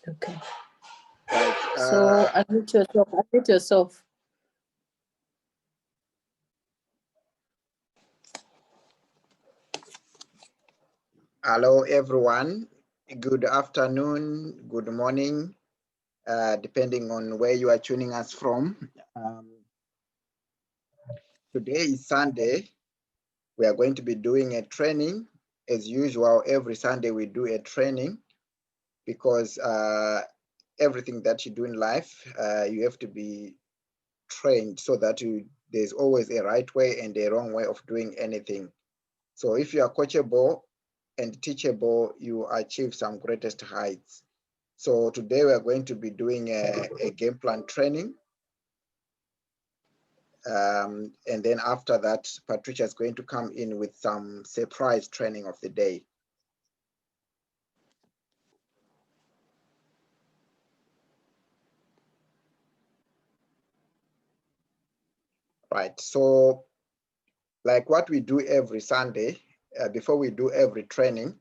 Okay. Right. So unmute yourself. Unmute yourself. Hello, everyone. Good afternoon, good morning, depending on where you are tuning us from. Today is Sunday. We are going to be doing a training. As usual, every Sunday we do a training because everything that you do in life, you have to be trained so that there's always a right way and a wrong way of doing anything. So if you are coachable and teachable, you achieve some greatest heights. So today we are going to be doing a game plan training. And then after that, Patricia is going to come in with some surprise training of the day. Right, so like what we do every Sunday, before we do every training,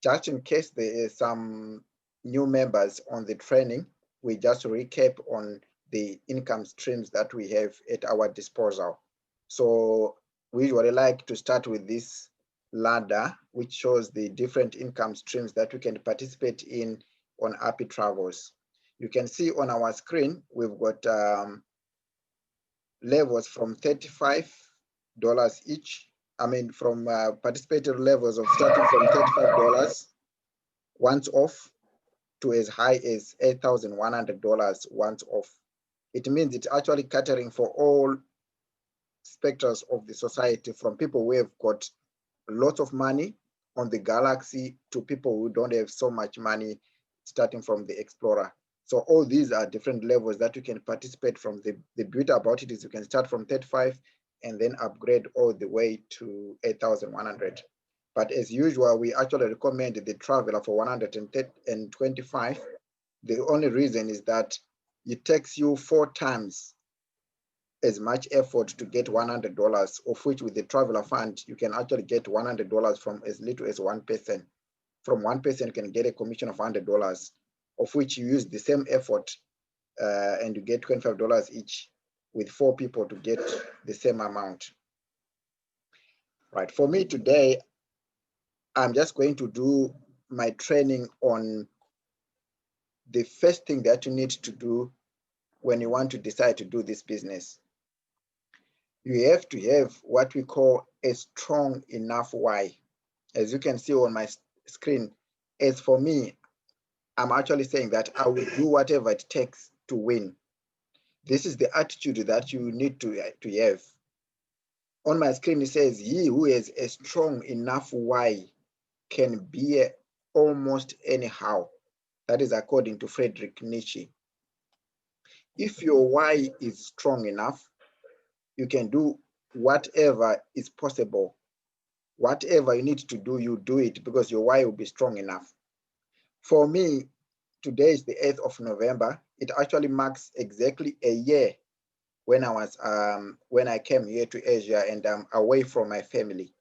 just in case there is some new members on the training, we just recap on the income streams that we have at our disposal. So we usually like to start with this ladder, which shows the different income streams that we can participate in on APPI Travels. You can see on our screen, we've got levels from $35 each. I mean, from participator levels of starting from $35 once off to as high as $8,100 once off. It means it's actually catering for all specters of the society, from people who have got lots of money on the Galaxy to people who don't have so much money, starting from the Explorer. So all these are different levels that you can participate from. The beauty about it is you can start from 35 and then upgrade all the way to 8,100. But as usual, we actually recommend the Traveler for 125. The only reason is that it takes you 4 times as much effort to get $100, of which with the Traveler Fund, you can actually get $100 from as little as one person. From one person, you can get a commission of $100, of which you use the same effort and you get $25 each with 4 people to get the same amount. Right, for me today, I'm just going to do my training on the first thing that you need to do when you want to decide to do this business. You have to have what we call a strong enough why. As you can see on my screen, as for me, I'm actually saying that I will do whatever it takes to win. This is the attitude that you need to have. On my screen, it says, he who has a strong enough why can be almost anyhow. That is according to Friedrich Nietzsche. If your why is strong enough, you can do whatever is possible. Whatever you need to do, you do it because your why will be strong enough. For me, today is the 8th of November. It actually marks exactly a year when I came here to Asia and I'm away from my family.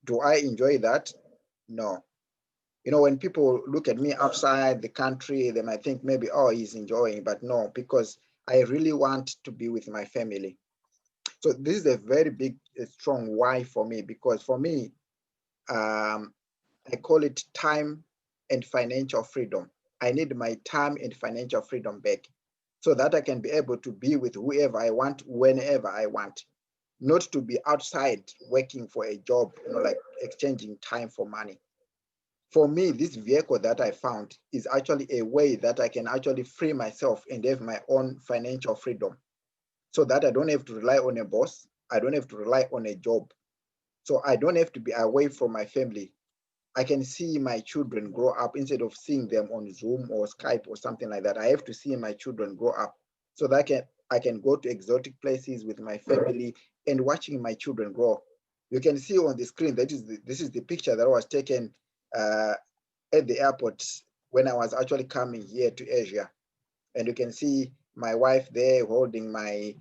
Do I enjoy that? No. You know, when people look at me outside the country, they might think maybe, oh, he's enjoying, but no, because I really want to be with my family. So this is a very big, strong why for me, because for me, I call it time and financial freedom. I need my time and financial freedom back so that I can be able to be with whoever I want, whenever I want, not to be outside working for a job, you know, like exchanging time for money. For me, this vehicle that I found is actually a way that I can actually free myself and have my own financial freedom so that I don't have to rely on a boss. I don't have to rely on a job. So I don't have to be away from my family. I can see my children grow up instead of seeing them on Zoom or Skype or something like that. I have to see my children grow up so that I can go to exotic places with my family and watching my children grow. You can see on the screen that this is the picture that was taken at the airport when I was actually coming here to Asia. And you can see my wife there holding my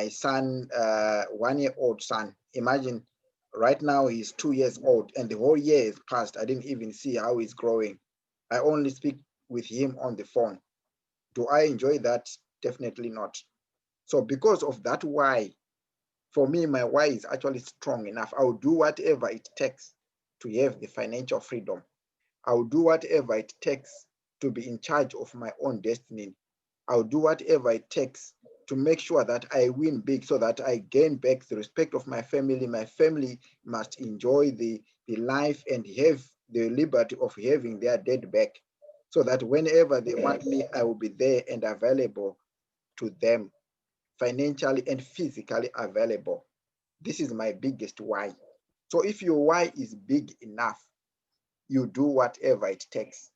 son, 1-year-old son. Imagine right now he's 2 years old and the whole year is passed. I didn't even see how he's growing. I only speak with him on the phone. Do I enjoy that? Definitely not. So because of that why, for me, my why is actually strong enough. I will do whatever it takes to have the financial freedom. I will do whatever it takes to be in charge of my own destiny. I'll do whatever it takes to make sure that I win big so that I gain back the respect of my family. My family must enjoy the life and have the liberty of having their dead back so that whenever they want me, I will be there and available to them, financially and physically available. This is my biggest why. So if your why is big enough, you do whatever it takes.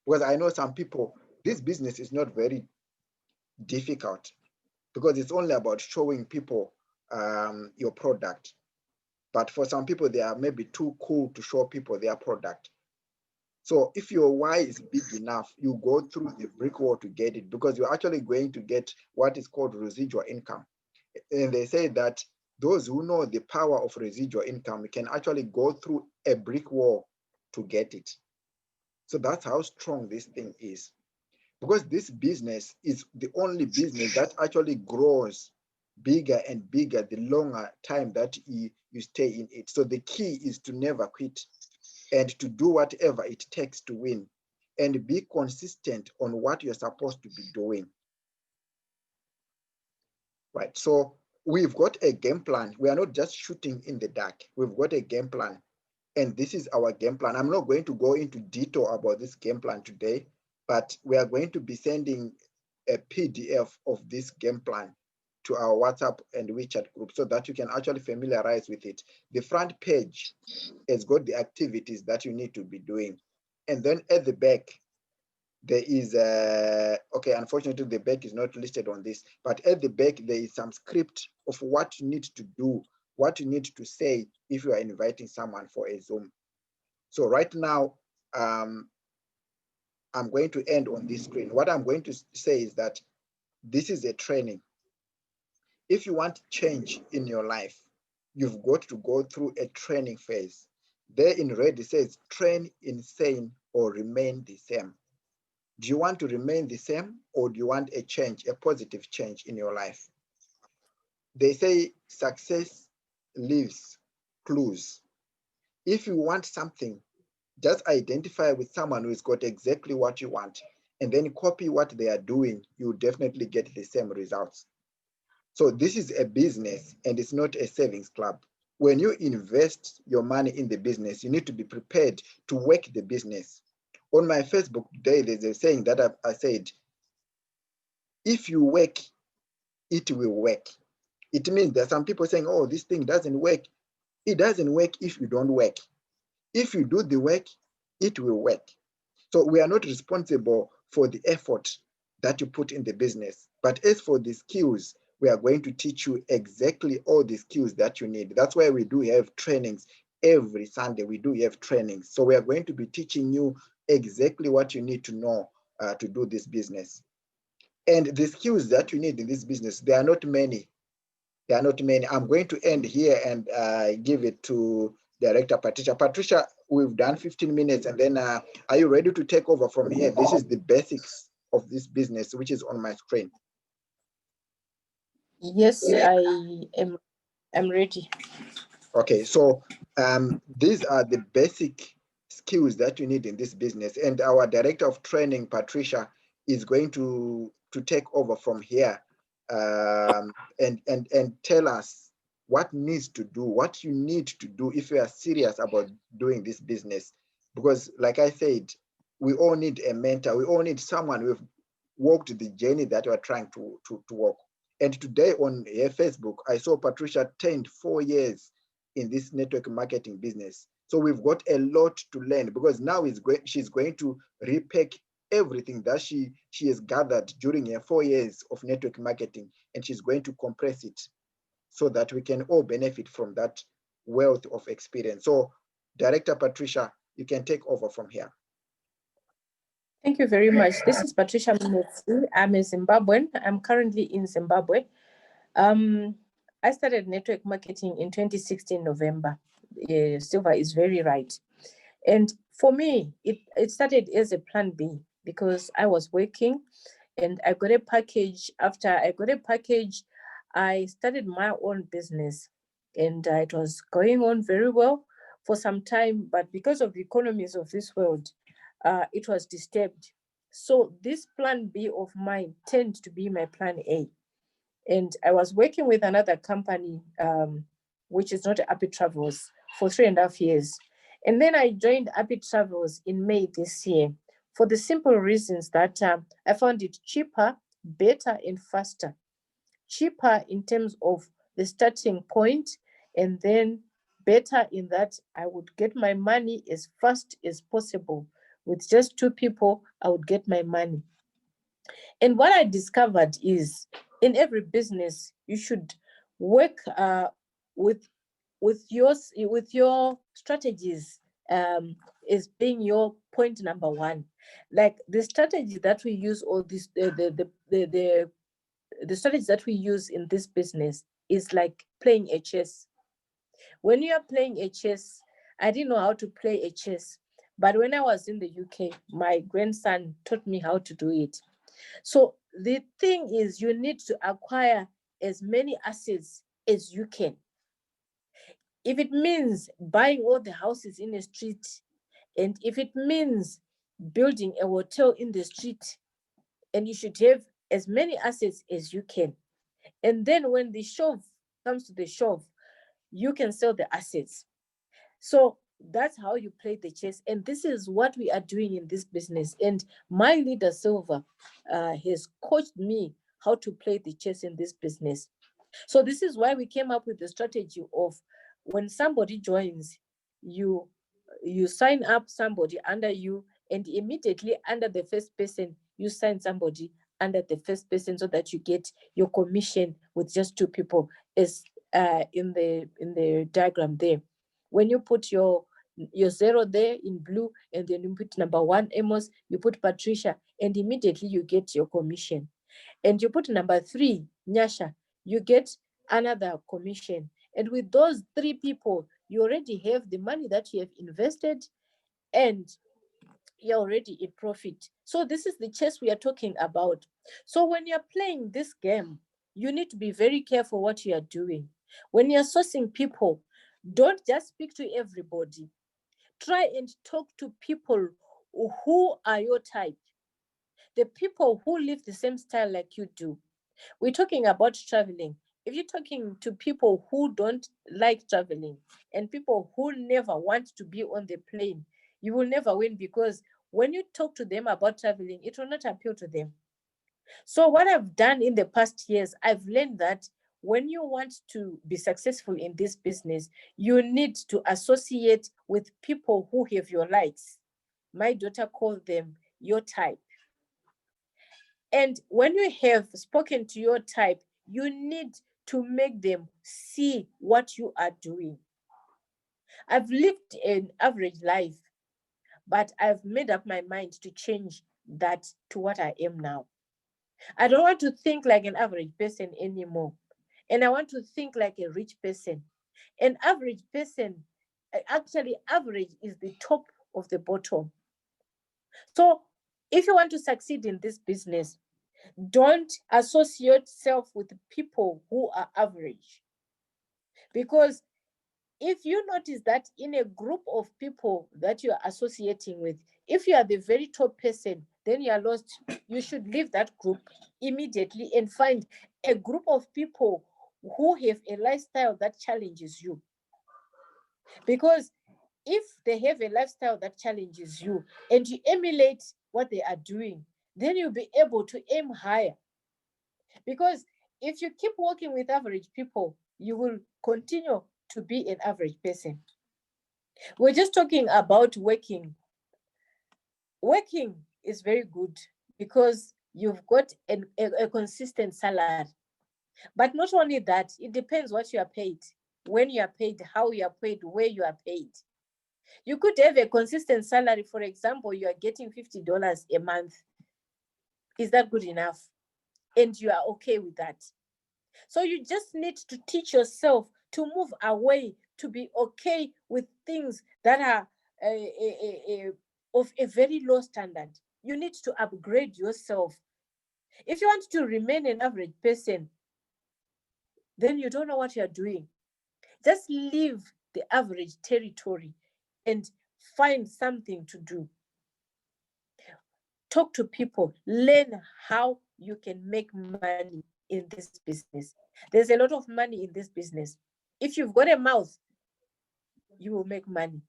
Because I know some people, this business is not very difficult because it's only about showing people your product. But for some people, they are maybe too cool to show people their product. So if your why is big enough, you go through the brick wall to get it because you're actually going to get what is called residual income. And they say that those who know the power of residual income can actually go through a brick wall to get it. So that's how strong this thing is. Because this business is the only business that actually grows bigger and bigger the longer time that you stay in it. So the key is to never quit and to do whatever it takes to win and be consistent on what you're supposed to be doing. Right, so we've got a game plan. We are not just shooting in the dark. We've got a game plan, and this is our game plan. I'm not going to go into detail about this game plan today, but we are going to be sending a PDF of this game plan to our WhatsApp and WeChat group so that you can actually familiarize with it. The front page has got the activities that you need to be doing. And then at the back, there is okay, unfortunately the back is not listed on this, but at the back there is some script of what you need to do, what you need to say if you are inviting someone for a Zoom. So right now, I'm going to end on this screen. What I'm going to say is that this is a training. If you want change in your life, you've got to go through a training phase. There in red it says train insane or remain the same. Do you want to remain the same or do you want a change, a positive change in your life? They say success leaves clues. If you want something, just identify with someone who's got exactly what you want and then copy what they are doing, you definitely get the same results. So this is a business and it's not a savings club. When you invest your money in the business, you need to be prepared to work the business. On my Facebook today, there's a saying that I said, if you work, it will work. It means that some people saying, oh, this thing doesn't work. It doesn't work if you don't work. If you do the work, it will work. So we are not responsible for the effort that you put in the business. But as for the skills, we are going to teach you exactly all the skills that you need. That's why we do have trainings every Sunday. We do have trainings. So we are going to be teaching you exactly what you need to know to do this business. And the skills that you need in this business, there are not many. There are not many. I'm going to end here and give it to Director Patricia. Patricia, we've done 15 minutes and then are you ready to take over from here? This is the basics of this business, which is on my screen. Yes, I'm ready. Okay, so these are the basic skills that you need in this business. And our Director of Training, Patricia, is going to take over from here and tell us what needs to do, what you need to do if you are serious about doing this business. Because like I said, we all need a mentor. We all need someone who've walked the journey that we're trying to walk. And today on her Facebook, I saw Patricia turned 4 years in this network marketing business. So we've got a lot to learn because now she's going to repack everything that she has gathered during her 4 years of network marketing, and she's going to compress it so that we can all benefit from that wealth of experience. So Director Patricia, you can take over from here. Thank you very much. This is Patricia Munetsi. I'm a Zimbabwean. I'm currently in Zimbabwe. I started network marketing in 2016 November. Silva is very right. And for me, it started as a plan B. because I was working and I got a package. After I got a package, I started my own business, and it was going on very well for some time. But because of the economies of this world, it was disturbed. So this plan B of mine turned to be my plan A. And I was working with another company, which is not APPI Travels, for 3.5 years. And then I joined APPI Travels in May this year for the simple reasons that I found it cheaper, better, and faster. Cheaper in terms of the starting point, and then better in that I would get my money as fast as possible. With just 2 people, I would get my money. And what I discovered is, in every business, you should work with your strategies, is being your point number one. Like the strategy that we use, or this the strategy that we use in this business is like playing a chess. When you are playing a chess, I didn't know how to play a chess, but when I was in the UK, my grandson taught me how to do it. So the thing is, you need to acquire as many assets as you can. If it means buying all the houses in a street, and if it means building a hotel in the street, and you should have as many assets as you can. And then when the shove comes to the shove, you can sell the assets. So that's how you play the chess. And this is what we are doing in this business. And my leader, Silva, has coached me how to play the chess in this business. So this is why we came up with the strategy of, when somebody joins, you sign up somebody under you, and immediately under the first person, you sign somebody under the first person, so that you get your commission with just 2 people, as in the diagram there. When you put your zero there in blue, and then you put number 1 Amos, you put Patricia, and immediately you get your commission. And you put number 3 Nyasha, you get another commission. And with those 3 people, you already have the money that you have invested, and you're already in profit. So this is the chess we are talking about. So when you're playing this game, you need to be very careful what you are doing. When you're sourcing people, don't just speak to everybody. Try and talk to people who are your type, the people who live the same style like you do. We're talking about traveling. If you're talking to people who don't like traveling, and people who never want to be on the plane, you will never win, because when you talk to them about traveling, it will not appeal to them. So what I've done in the past years, I've learned that when you want to be successful in this business, you need to associate with people who have your likes. My daughter called them your type. And when you have spoken to your type, you need to make them see what you are doing. I've lived an average life, but I've made up my mind to change that to what I am now. I don't want to think like an average person anymore. And I want to think like a rich person. An average person, actually, average is the top of the bottom. So if you want to succeed in this business, don't associate yourself with people who are average. Because if you notice that in a group of people that you are associating with, if you are the very top person, then you are lost. You should leave that group immediately and find a group of people who have a lifestyle that challenges you. Because if they have a lifestyle that challenges you, and you emulate what they are doing, then you'll be able to aim higher. Because if you keep working with average people, you will continue to be an average person. We're just talking about working. Working is very good because you've got a consistent salary. But not only that, it depends what you are paid, when you are paid, how you are paid, where you are paid. You could have a consistent salary. For example, you are getting $50 a month. Is that good enough? And you are okay with that? So you just need to teach yourself to move away, to be okay with things that are of a very low standard. You need to upgrade yourself. If you want to remain an average person, then you don't know what you're doing. Just leave the average territory and find something to do. Talk to people, learn how you can make money in this business. There's a lot of money in this business. If you've got a mouth, you will make money.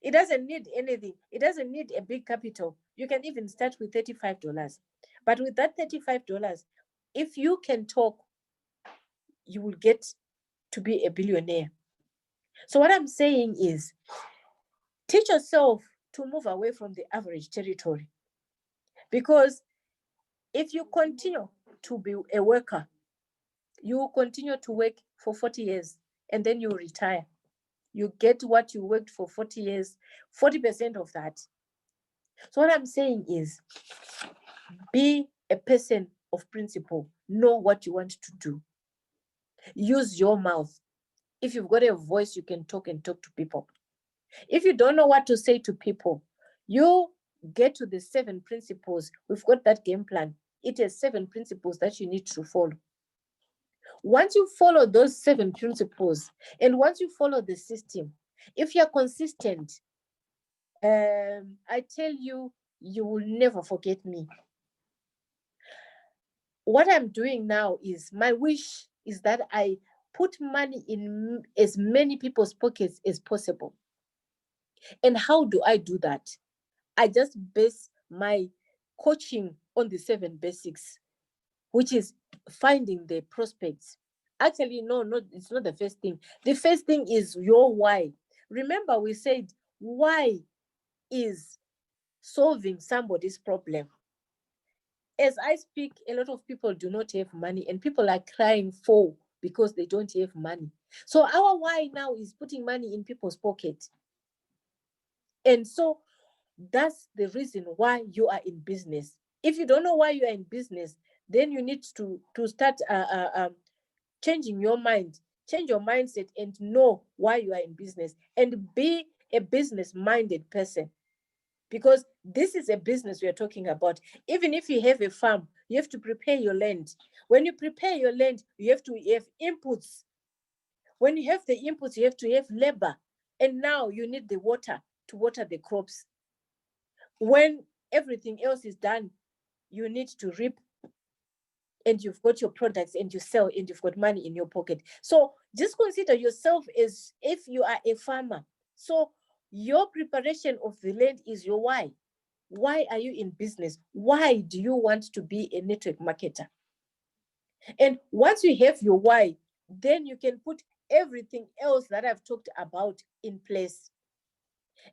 It doesn't need anything. It doesn't need a big capital. You can even start with $35. But with that $35, if you can talk, you will get to be a billionaire. So what I'm saying is, teach yourself to move away from the average territory. Because if you continue to be a worker, you will continue to work for 40 years and then you retire. You get what you worked for 40 years, 40% of that. So what I'm saying is, be a person of principle. Know what you want to do. Use your mouth. If you've got a voice, you can talk and talk to people. If you don't know what to say to people, you get to the 7 principles. We've got that game plan. It has 7 principles that you need to follow. Once you follow those 7 principles, and once you follow the system, if you're consistent, I tell you, you will never forget me. What I'm doing now is, my wish is that I put money in as many people's pockets as possible. And how do I do that? I just base my coaching on the 7 basics, which is finding the prospects. Actually, no, it's not the first thing. The first thing is your why. Remember, we said why is solving somebody's problem. As I speak, a lot of people do not have money, and people are crying for because they don't have money. So our why now is putting money in people's pocket. And so that's the reason why you are in business. If you don't know why you are in business, then you need to start changing your mind, change your mindset, and know why you are in business, and be a business-minded person. Because this is a business we are talking about. Even if you have a farm, you have to prepare your land. When you prepare your land, you have to have inputs. When you have the inputs, you have to have labor. And now you need the water to water the crops. When everything else is done, you need to reap, and you've got your products and you sell and you've got money in your pocket. So just consider yourself as if you are a farmer. So your preparation of the land is your why. Why are you in business? Why do you want to be a network marketer? And once you have your why, then you can put everything else that I've talked about in place.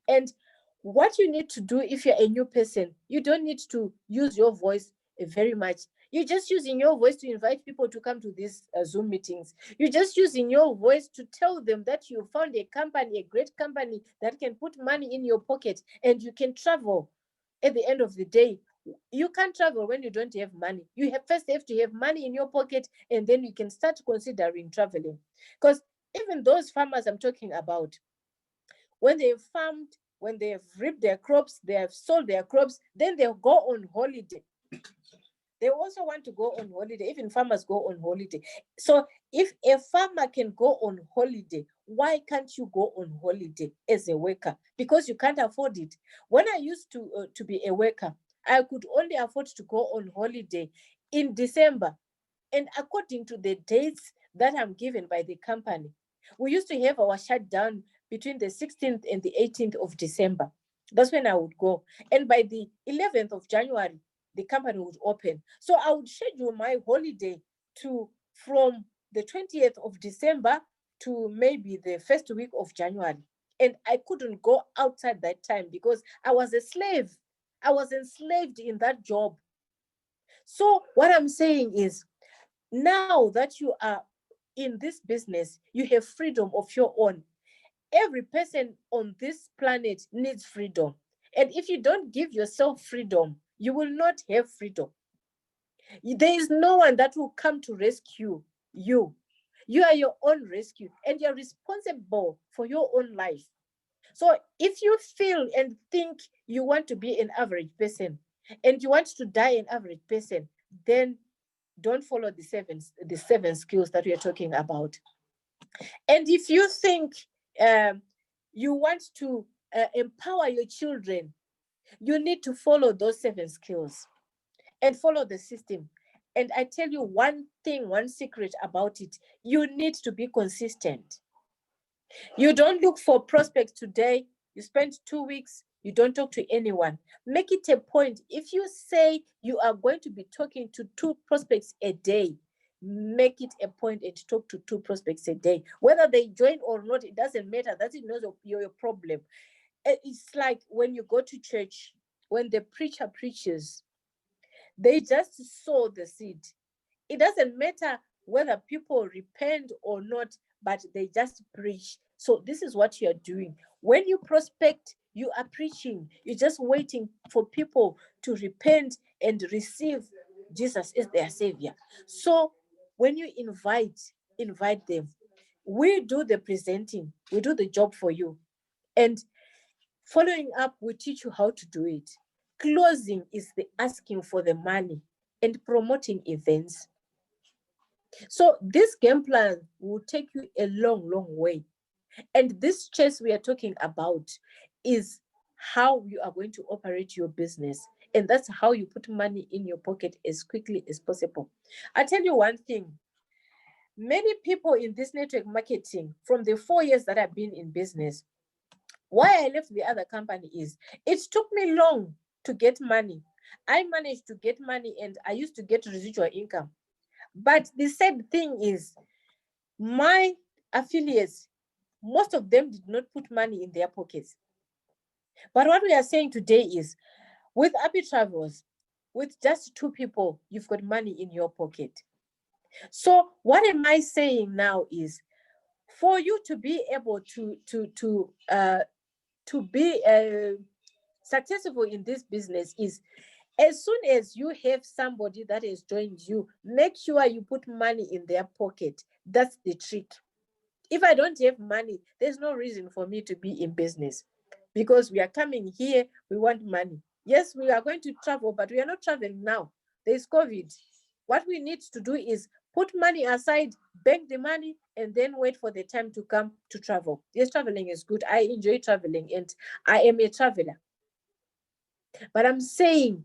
And what you need to do if you're a new person, you don't need to use your voice very much. You're just using your voice to invite people to come to these Zoom meetings. You're just using your voice to tell them that you found a company, a great company that can put money in your pocket and you can travel. At the end of the day, you can't travel when you don't have money. You first have to have money in your pocket, and then you can start considering traveling. Because even those farmers I'm talking about, when they've farmed, when they have reaped their crops, they have sold their crops, then they'll go on holiday. They also want to go on holiday. Even farmers go on holiday. So if a farmer can go on holiday, why can't you go on holiday as a worker? Because you can't afford it. When I used to be a worker, I could only afford to go on holiday in December. And according to the dates that I'm given by the company, we used to have our shutdown between the 16th and the 18th of December. That's when I would go. And by the 11th of January, the company would open. So I would schedule my holiday from the 20th of December to maybe the first week of January. And I couldn't go outside that time because I was a slave. I was enslaved in that job. So what I'm saying is, now that you are in this business, you have freedom of your own. Every person on this planet needs freedom. And if you don't give yourself freedom, you will not have freedom. There is no one that will come to rescue you. You are your own rescue, and you're responsible for your own life. So if you feel and think you want to be an average person, and you want to die an average person, then don't follow the seven skills that we are talking about. And if you think you want to empower your children, you need to follow those 7 skills and follow the system. And I tell you one thing, one secret about it: you need to be consistent. You don't look for prospects today, you spend 2 weeks, you don't talk to anyone. Make it a point. If you say you are going to be talking to 2 prospects a day, make it a point and talk to 2 prospects a day. Whether they join or not, it doesn't matter. That is not your problem. It's like when you go to church, when the preacher preaches, they just sow the seed. It doesn't matter whether people repent or not, but they just preach. So this is what you're doing. When you prospect, you are preaching. You're just waiting for people to repent and receive Jesus as their savior. So when you invite them. We do the presenting. We do the job for you. And following up, we teach you how to do it. Closing is the asking for the money and promoting events. So this game plan will take you a long, long way. And this chess we are talking about is how you are going to operate your business. And that's how you put money in your pocket as quickly as possible. I tell you one thing. Many people in this network marketing, from the 4 years that I've been in business, why I left the other company is it took me long to get money. I managed to get money and I used to get residual income. But the sad thing is, my affiliates, most of them did not put money in their pockets. But what we are saying today is, with APPI Travels, with just 2 people, you've got money in your pocket. So what am I saying now is, for you to be able to be successful in this business is, as soon as you have somebody that has joined you, make sure you put money in their pocket. That's the trick. If I don't have money, there's no reason for me to be in business, because we are coming here, we want money. Yes, we are going to travel, but we are not traveling now. There's COVID. What we need to do is put money aside, bank the money, and then wait for the time to come to travel. Yes, traveling is good. I enjoy traveling and I am a traveler. But I'm saying,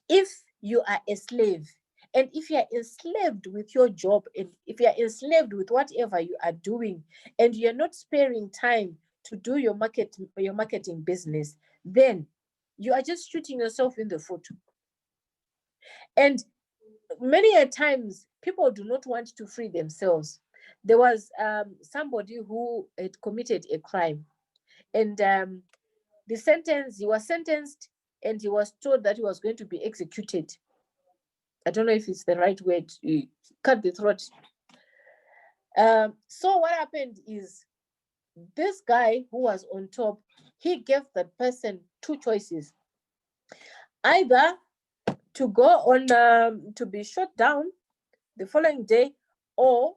if you are a slave, and if you are enslaved with your job, and if you are enslaved with whatever you are doing, and you're not sparing time to do your marketing business, then you are just shooting yourself in the foot. And many a times, people do not want to free themselves. There was somebody who had committed a crime, and he was sentenced, and he was told that he was going to be executed. I don't know if it's the right word, cut the throat. So what happened is, this guy who was on top, he gave that person 2 choices: either to go on to be shot down the following day, or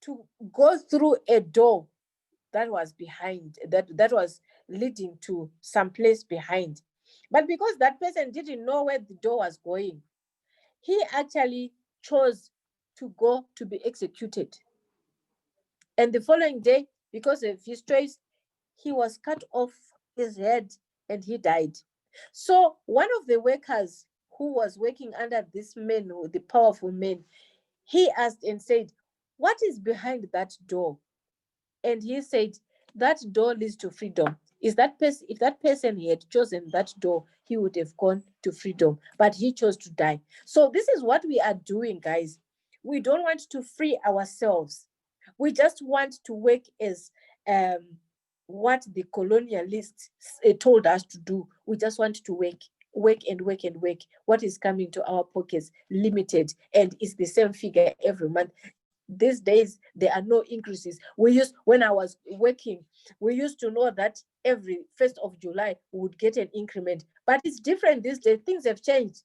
to go through a door that was behind, that was leading to some place behind. But because that person didn't know where the door was going, he actually chose to go to be executed. And the following day, because of his choice, he was cut off his head and he died. So one of the workers who was working under this man, the powerful man, he asked and said, "What is behind that door?" And he said, "That door leads to freedom." If that person had chosen that door, he would have gone to freedom, but he chose to die. So this is what we are doing, guys. We don't want to free ourselves. We just want to work as what the colonialists told us to do. We just want to work and work and work. What is coming to our pockets, limited, and it's the same figure every month. These days, there are no increases. When I was working, we used to know that every 1st of July we would get an increment. But it's different these days. Things have changed.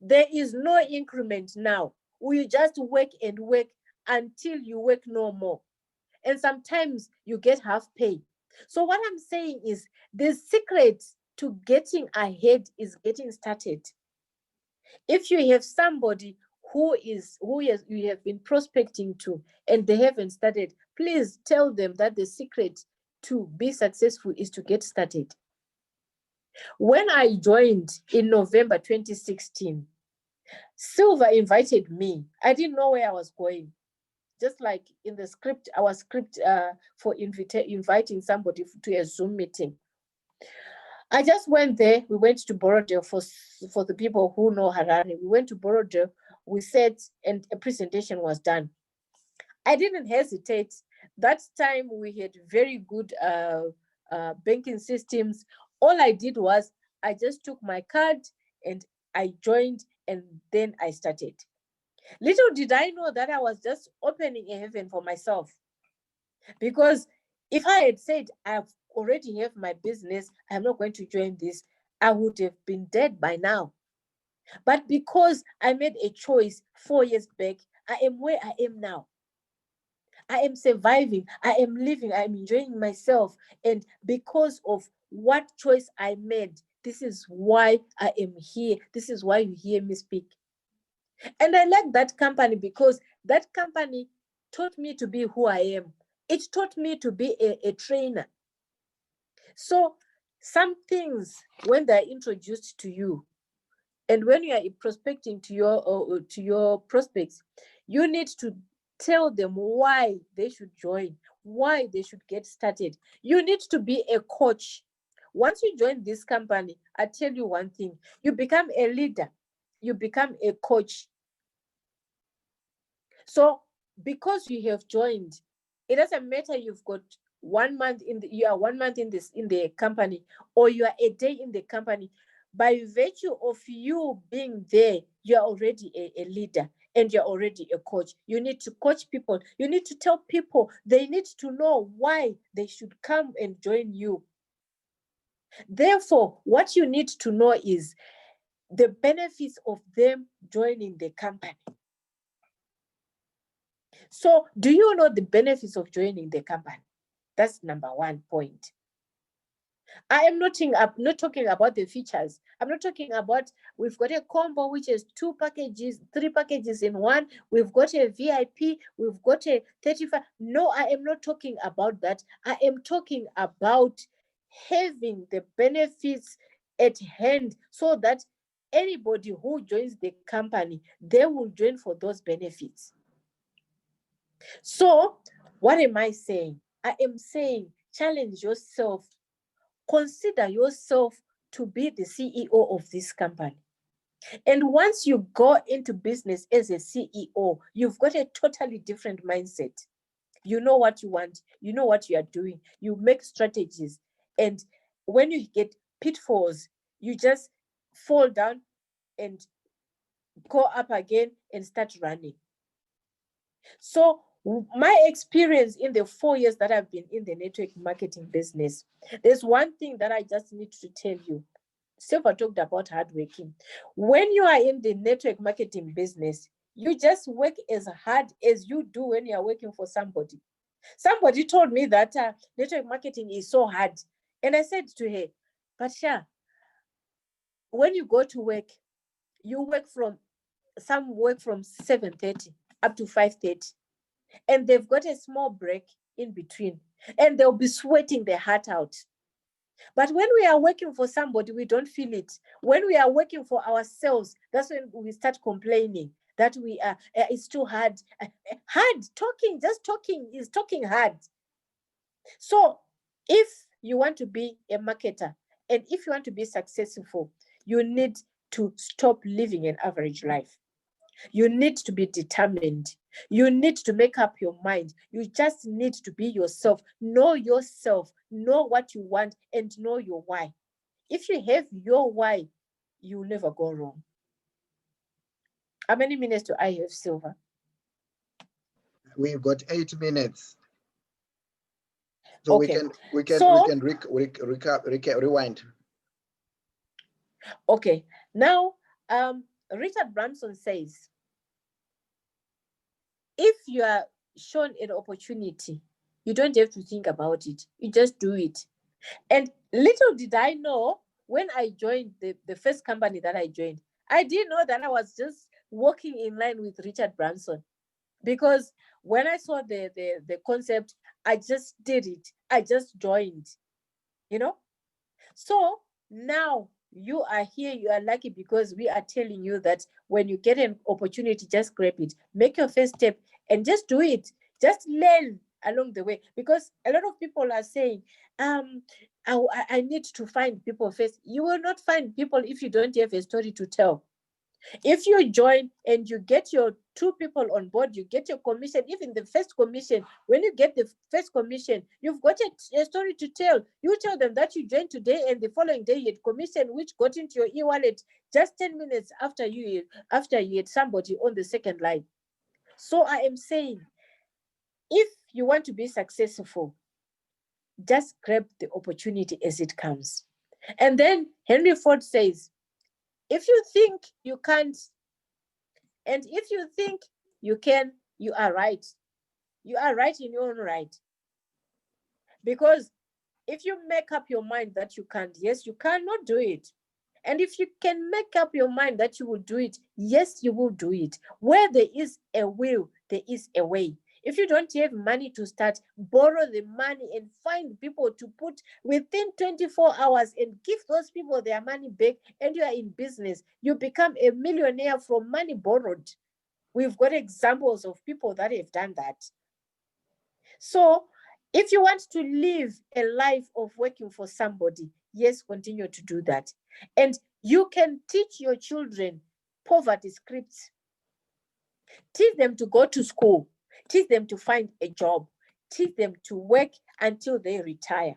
There is no increment now. We just work and work until you work no more. And sometimes you get half pay. So what I'm saying is, the secret to getting ahead is getting started. If you have somebody you have been prospecting to and they haven't started, please tell them that the secret to be successful is to get started. When I joined in November 2016, Silva invited me. I didn't know where I was going. Just like in the script, our script for inviting somebody to a Zoom meeting. I just went there. We went to Borodale for the people who know Harare. We went to Borodale. We sat and a presentation was done. I didn't hesitate. That time we had very good banking systems. All I did was I just took my card and I joined, and then I started. Little did I know that I was just opening a heaven for myself. Because if I had said I already have my business, I'm not going to join this, I would have been dead by now. But because I made a choice 4 years back, I am where I am now. I am surviving, I am living, I am enjoying myself. And because of what choice I made, this is why I am here. This is why you hear me speak. And I like that company because that company taught me to be who I am. It taught me to be a trainer. So some things, when they're introduced to you, and when you are prospecting to your prospects, you need to tell them why they should join, why they should get started. You need to be a coach. Once you join this company, I tell you one thing, you become a leader, you become a coach. So because you have joined, it doesn't matter you've got 1 month you are 1 month in the company, or you are a day in the company. By virtue of you being there, you are already a leader and you're already a coach. You need to coach people. You need to tell people they need to know why they should come and join you. Therefore, what you need to know is the benefits of them joining the company. So do you know the benefits of joining the company? That's number 1 point. I am not talking about the features. I'm not talking about we've got a combo which is 2 packages, 3 packages in one. We've got a VIP, we've got a 35. No, I am not talking about that. I am talking about having the benefits at hand so that anybody who joins the company, they will join for those benefits. So what am I saying? I am saying challenge yourself. Consider yourself to be the CEO of this company. And once you go into business as a CEO, you've got a totally different mindset. You know what you want. You know what you are doing. You make strategies. And when you get pitfalls, you just fall down and go up again and start running. So my experience in the 4 years that I've been in the network marketing business, there's one thing that I just need to tell you. Silva talked about hardworking. When you are in the network marketing business, you just work as hard as you do when you are working for somebody. Somebody told me that network marketing is so hard. And I said to her, Patricia, when you go to work, some work from 7:30 up to 5:30. And they've got a small break in between, and they'll be sweating their heart out. But when we are working for somebody, we don't feel it. When we are working for ourselves, that's when we start complaining that it's too hard. Just talking is talking hard. So if you want to be a marketer and if you want to be successful, you need to stop living an average life. You need to be determined. You need to make up your mind. You just need to be yourself. Know yourself. Know what you want and know your why. If you have your why, you will never go wrong. How many minutes do I have, Silva? We've got 8 minutes. So okay. we can rewind. Okay. Now, Richard Branson says, if you are shown an opportunity, you don't have to think about it. You just do it. And little did I know when I joined the first company that I joined, I didn't know that I was just walking in line with Richard Branson, because when I saw the concept, I just did it. I just joined, you know. So now you are here, you are lucky, because we are telling you that when you get an opportunity, just grab it, make your first step, and just do it. Just learn along the way, because a lot of people are saying, I need to find people first. You will not find people if you don't have a story to tell. If you join and you get your 2 people on board, you get your commission. Even the first commission, when you get the first commission, you've got a story to tell. You tell them that you joined today, and the following day you had commission which got into your e-wallet just 10 minutes after you had somebody on the second line. So I am saying, if you want to be successful, just grab the opportunity as it comes. And then Henry Ford says, if you think you can't, and if you think you can, you are right. You are right in your own right. Because if you make up your mind that you can't, yes, you cannot do it. And if you can make up your mind that you will do it, yes, you will do it. Where there is a will, there is a way. If you don't have money to start, borrow the money and find people to put within 24 hours and give those people their money back, and you are in business. You become a millionaire from money borrowed. We've got examples of people that have done that. So if you want to live a life of working for somebody, yes, continue to do that. And you can teach your children poverty scripts. Teach them to go to school. Teach them to find a job. Teach them to work until they retire.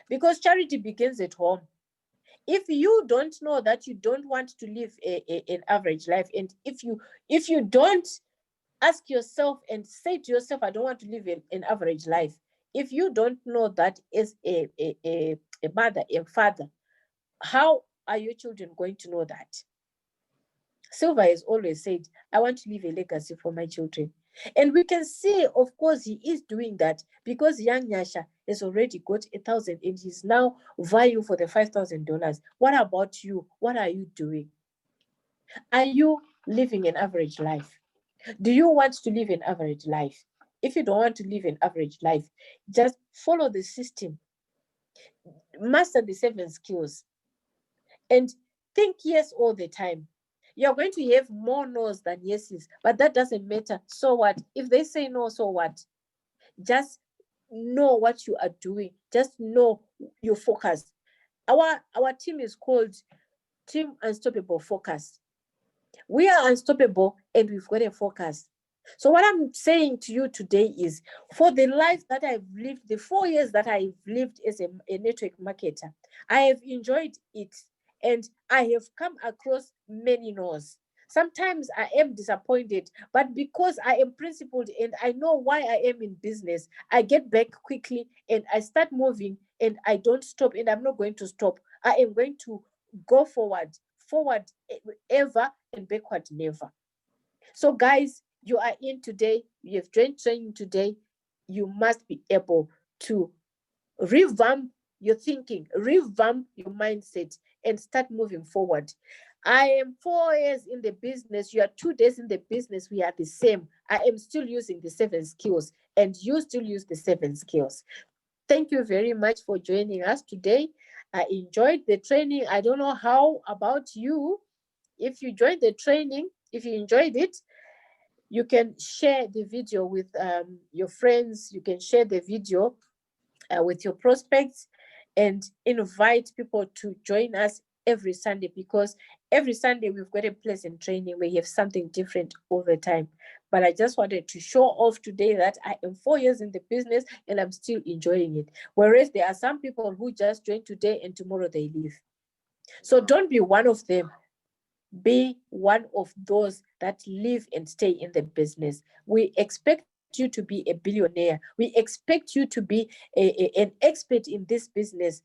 Because charity begins at home. If you don't know that you don't want to live an average life, and if you don't ask yourself and say to yourself, I don't want to live an average life. If you don't know that as a mother, a father, how are your children going to know that? Silva has always said, I want to leave a legacy for my children. And we can see, of course, he is doing that, because young Nyasha has already got 1,000 and he's now vying for the $5,000. What about you? What are you doing? Are you living an average life? Do you want to live an average life? If you don't want to live an average life, just follow the system, master the 7 skills, and think yes all the time. You're going to have more no's than yeses, but that doesn't matter. So what? If they say no, so what? Just know what you are doing. Just know your focus. Our team is called Team Unstoppable Focus. We are unstoppable and we've got a focus. So what I'm saying to you today is, for the life that I've lived, the 4 years that I've lived as a network marketer, I have enjoyed it, and I have come across many no's. Sometimes I am disappointed, but because I am principled and I know why I am in business, I get back quickly and I start moving, and I don't stop, and I'm not going to stop. I am going to go forward ever, and backward never. So guys, you are in today, you have joined training today, you must be able to revamp your thinking, revamp your mindset, and start moving forward. I am 4 years in the business, you are 2 days in the business, we are the same. I am still using the 7 skills, and you still use the 7 skills. Thank you very much for joining us today. I enjoyed the training. I don't know how about you. If you joined the training, if you enjoyed it, you can share the video with your friends. You can share the video with your prospects, and invite people to join us every Sunday, because every Sunday we've got a pleasant training. We have something different all the time. But I just wanted to show off today that I am 4 years in the business and I'm still enjoying it. Whereas there are some people who just join today and tomorrow they leave. So don't be one of them. Be one of those that live and stay in the business. We expect you to be a billionaire. We expect you to be an expert in this business,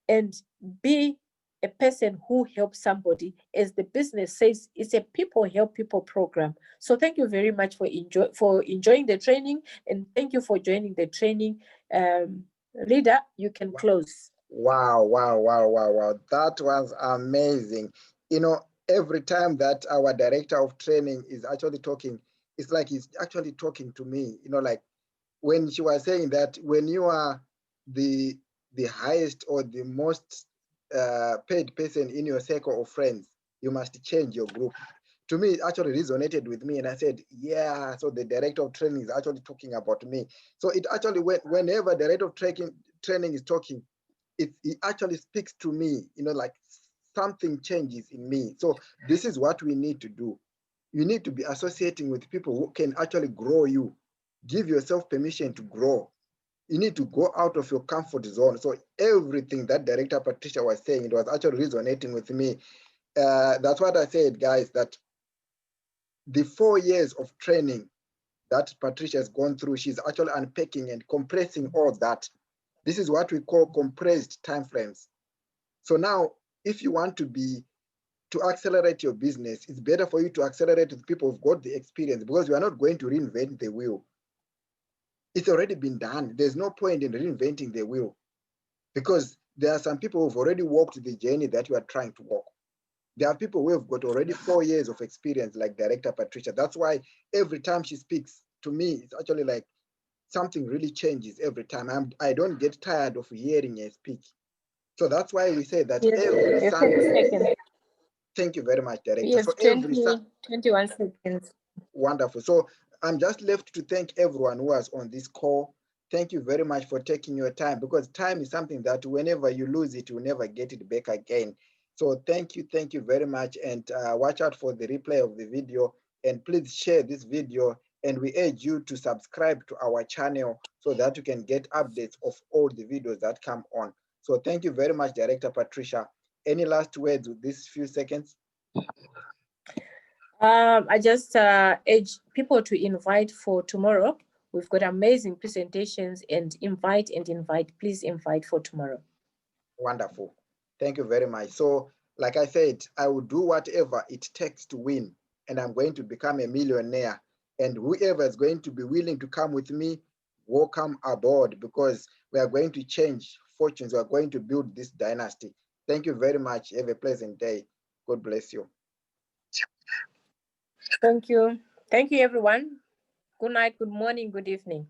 and be a person who helps somebody. As the business says, it's a people help people program. So thank you very much for enjoying the training, and thank you for joining the training. Leader, you can close. Wow, wow, wow, wow, wow. That was amazing. You know, every time that our director of training is actually talking, it's like he's actually talking to me. You know, like when she was saying that when you are the highest or the most paid person in your circle of friends, you must change your group. To me, it actually resonated with me, and I said, yeah. So the director of training is actually talking about me. So it actually, whenever the director of training is talking, it actually speaks to me. You know, like something changes in me. So this is what we need to do. You need to be associating with people who can actually grow you. Give yourself permission to grow. You need to go out of your comfort zone. So everything that Director Patricia was saying, it was actually resonating with me. That's what I said, guys, that the 4 years of training that Patricia has gone through, she's actually unpacking and compressing all that. This is what we call compressed timeframes. So now, if you want to accelerate your business, it's better for you to accelerate with people who've got the experience, because you are not going to reinvent the wheel. It's already been done. There's no point in reinventing the wheel, because there are some people who've already walked the journey that you are trying to walk. There are people who have got already 4 years of experience, like Director Patricia. That's why every time she speaks to me, it's actually like something really changes every time. I don't get tired of hearing her speak. So that's why we say that Yes, every yes, 30 Sunday. seconds. Thank you very much, Director. Yes, So every 21 seconds. Wonderful. So I'm just left to thank everyone who was on this call. Thank you very much for taking your time, because time is something that whenever you lose it, you never get it back again. So thank you very much, and watch out for the replay of the video, and please share this video, and we urge you to subscribe to our channel so that you can get updates of all the videos that come on. So thank you very much, Director Patricia. Any last words with these few seconds? I just urge people to invite for tomorrow. We've got amazing presentations, and invite. Please invite for tomorrow. Wonderful. Thank you very much. So, like I said, I will do whatever it takes to win, and I'm going to become a millionaire. And whoever is going to be willing to come with me, welcome aboard, because we are going to change fortunes. We are going to build this dynasty. Thank you very much. Have a pleasant day. God bless you. Thank you. Thank you, everyone. Good night, good morning, good evening.